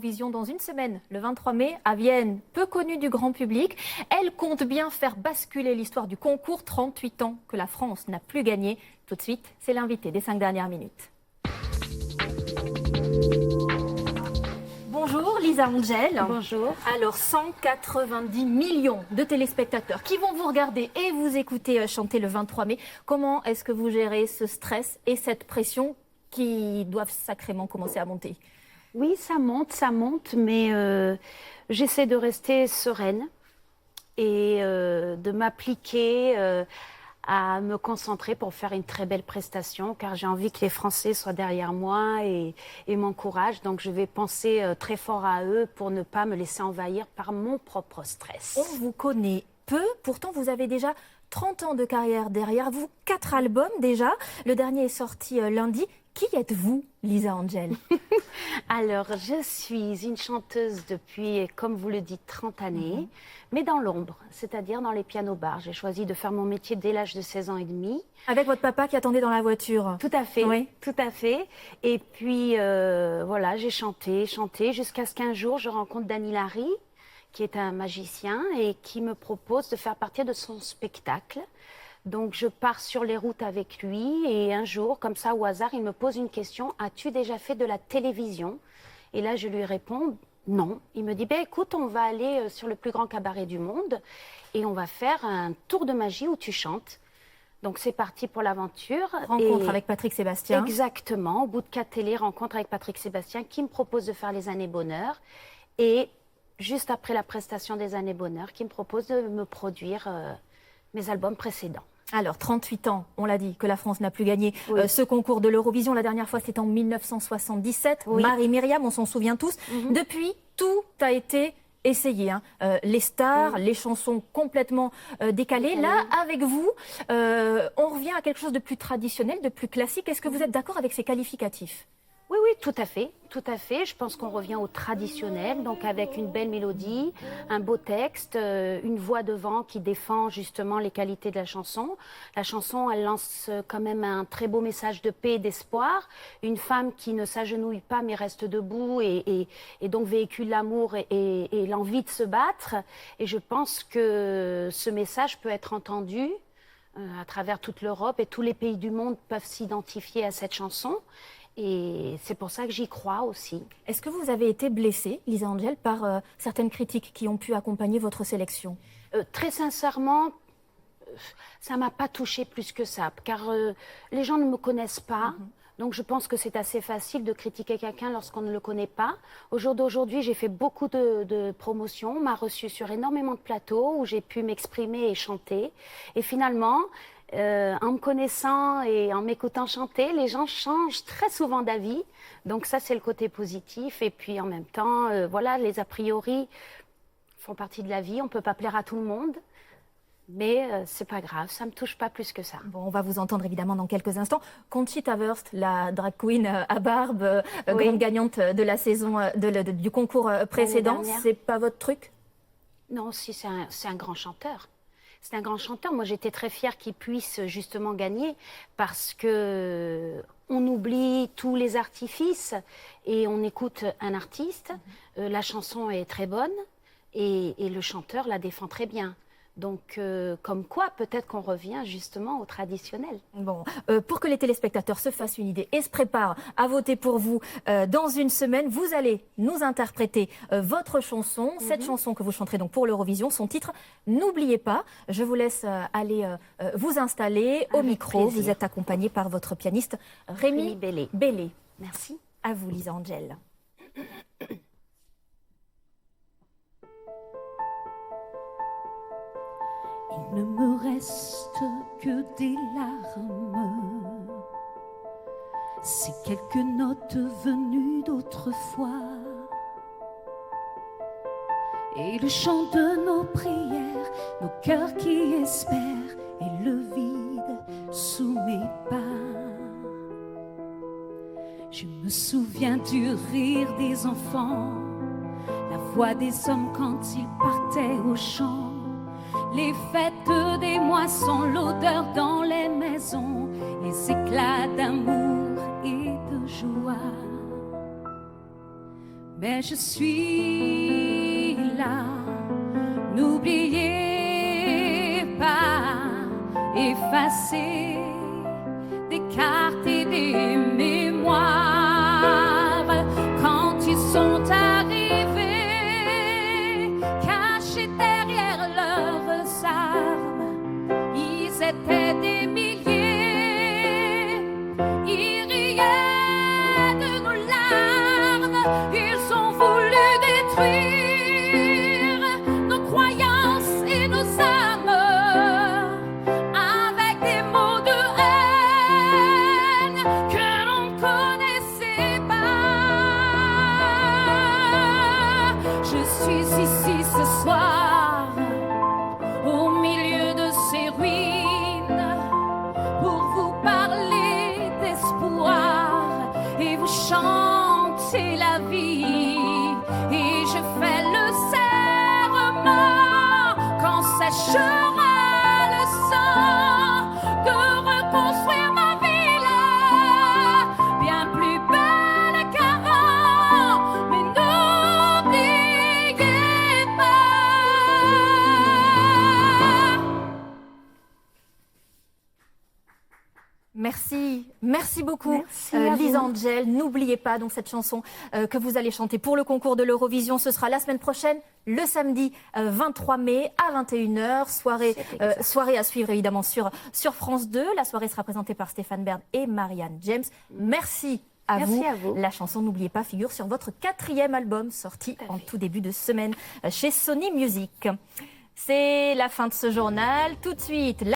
Vision dans une semaine, le 23 mai, à Vienne, peu connue du grand public. Elle compte bien faire basculer l'histoire du concours, 38 ans que la France n'a plus gagné. Tout de suite, c'est l'invité des 5 dernières minutes. Bonjour Lisa Angel. Bonjour. Alors 190 millions de téléspectateurs qui vont vous regarder et vous écouter chanter le 23 mai. Comment est-ce que vous gérez ce stress et cette pression qui doivent sacrément commencer à monter ? Oui, ça monte, mais j'essaie de rester sereine et de m'appliquer à me concentrer pour faire une très belle prestation, car j'ai envie que les Français soient derrière moi et m'encouragent. Donc je vais penser très fort à eux pour ne pas me laisser envahir par mon propre stress. On vous connaît peu, pourtant vous avez déjà 30 ans de carrière derrière vous, 4 albums déjà. Le dernier est sorti lundi. Qui êtes-vous, Lisa Angel? Alors, je suis une chanteuse depuis, comme vous le dites, 30 années, mais dans l'ombre, c'est-à-dire dans les pianos-bars. J'ai choisi de faire mon métier dès l'âge de 16 ans et demi. Avec votre papa qui attendait dans la voiture. Tout à fait, Oui. tout à fait. Et puis, voilà, j'ai chanté, jusqu'à ce qu'un jour, je rencontre Dany Larry, qui est un magicien et qui me propose de faire partie de son spectacle. Donc, je pars sur les routes avec lui et un jour, comme ça, au hasard, il me pose une question. As-tu déjà fait de la télévision? Et là, je lui réponds non. Il me dit, écoute, on va aller sur le plus grand cabaret du monde et on va faire un tour de magie où tu chantes. Donc, c'est parti pour l'aventure. Rencontre avec Patrick Sébastien. Exactement. Au bout de 4 télés, rencontre avec Patrick Sébastien qui me propose de faire les Années Bonheur. Et juste après la prestation des Années Bonheur, qui me propose de me produire mes albums précédents. Alors, 38 ans, on l'a dit, que la France n'a plus gagné Oui. ce concours de l'Eurovision. La dernière fois, c'était en 1977. Oui. Marie-Myriam, on s'en souvient tous. Depuis, tout a été essayé. Les stars, les chansons complètement décalées. Là, avec vous, on revient à quelque chose de plus traditionnel, de plus classique. Est-ce que vous êtes d'accord avec ces qualificatifs ? Oui, oui, tout à fait, tout à fait. Je pense qu'on revient au traditionnel, donc avec une belle mélodie, un beau texte, une voix devant qui défend justement les qualités de la chanson. La chanson, elle lance quand même un très beau message de paix et d'espoir. Une femme qui ne s'agenouille pas mais reste debout et donc véhicule l'amour et l'envie de se battre. Et je pense que ce message peut être entendu à travers toute l'Europe et tous les pays du monde peuvent s'identifier à cette chanson. Et c'est pour ça que j'y crois aussi. Est-ce que vous avez été blessée, Lisa Angel, par certaines critiques qui ont pu accompagner votre sélection ? Très sincèrement, ça ne m'a pas touchée plus que ça, car les gens ne me connaissent pas. Donc je pense que c'est assez facile de critiquer quelqu'un lorsqu'on ne le connaît pas. Au jour d'aujourd'hui, j'ai fait beaucoup de promotions, on m'a reçue sur énormément de plateaux où j'ai pu m'exprimer et chanter. Et finalement, en me connaissant et en m'écoutant chanter, les gens changent très souvent d'avis. Donc ça, c'est le côté positif. Et puis en même temps, voilà, les a priori font partie de la vie. On ne peut pas plaire à tout le monde. Mais c'est pas grave, ça me touche pas plus que ça. Bon, on va vous entendre évidemment dans quelques instants. Conchita Wurst, la drag queen à barbe, Oui. grande gagnante de la saison du concours précédent, c'est pas votre truc? Non, si, c'est un grand chanteur. C'est un grand chanteur. Moi, j'étais très fière qu'il puisse justement gagner parce que on oublie tous les artifices et on écoute un artiste. La chanson est très bonne et le chanteur la défend très bien. Donc, comme quoi, peut-être qu'on revient justement au traditionnel. Bon, pour que les téléspectateurs se fassent une idée et se préparent à voter pour vous dans une semaine, vous allez nous interpréter votre chanson, cette chanson que vous chanterez donc pour l'Eurovision, son titre « N'oubliez pas ». Je vous laisse aller vous installer au Avec micro. plaisir. Vous êtes accompagné par votre pianiste Rémi Bellet. Merci. À vous, Lisa Angel. Il ne me reste que des larmes, ces quelques notes venues d'autrefois, et le chant de nos prières, nos cœurs qui espèrent, et le vide sous mes pas. Je me souviens du rire des enfants, la voix des hommes quand ils partaient au champ. Les fêtes des moissons, l'odeur dans les maisons, les éclats d'amour et de joie. mais je suis là. N'oubliez pas, effacer des cartes et des mémoires quand ils sont arrivés, cachés derrière leurs armes. Ils étaient des milliers, ils riaient de nos larmes, ils ont voulu détruire nos croyances et nos âmes avec des mots de haine que l'on ne connaissait pas. Je suis ici ce soir au milieu de ces ruines pour vous parler d'espoir et vous chanter la vie. Et je fais le serment quand séchera le sang de reconstruire ma ville bien plus belle qu'avant. Mais n'oubliez pas. Merci beaucoup, Merci à Lise vous. Angel. N'oubliez pas donc cette chanson que vous allez chanter pour le concours de l'Eurovision. Ce sera la semaine prochaine, le samedi 23 mai à 21h. Soirée à suivre évidemment sur France 2. La soirée sera présentée par Stéphane Bern et Marianne James. Merci à Merci à vous. La chanson N'oubliez pas figure sur votre 4e album sorti Tout à en fait. tout début de semaine chez Sony Music. C'est la fin de ce journal. Tout de suite.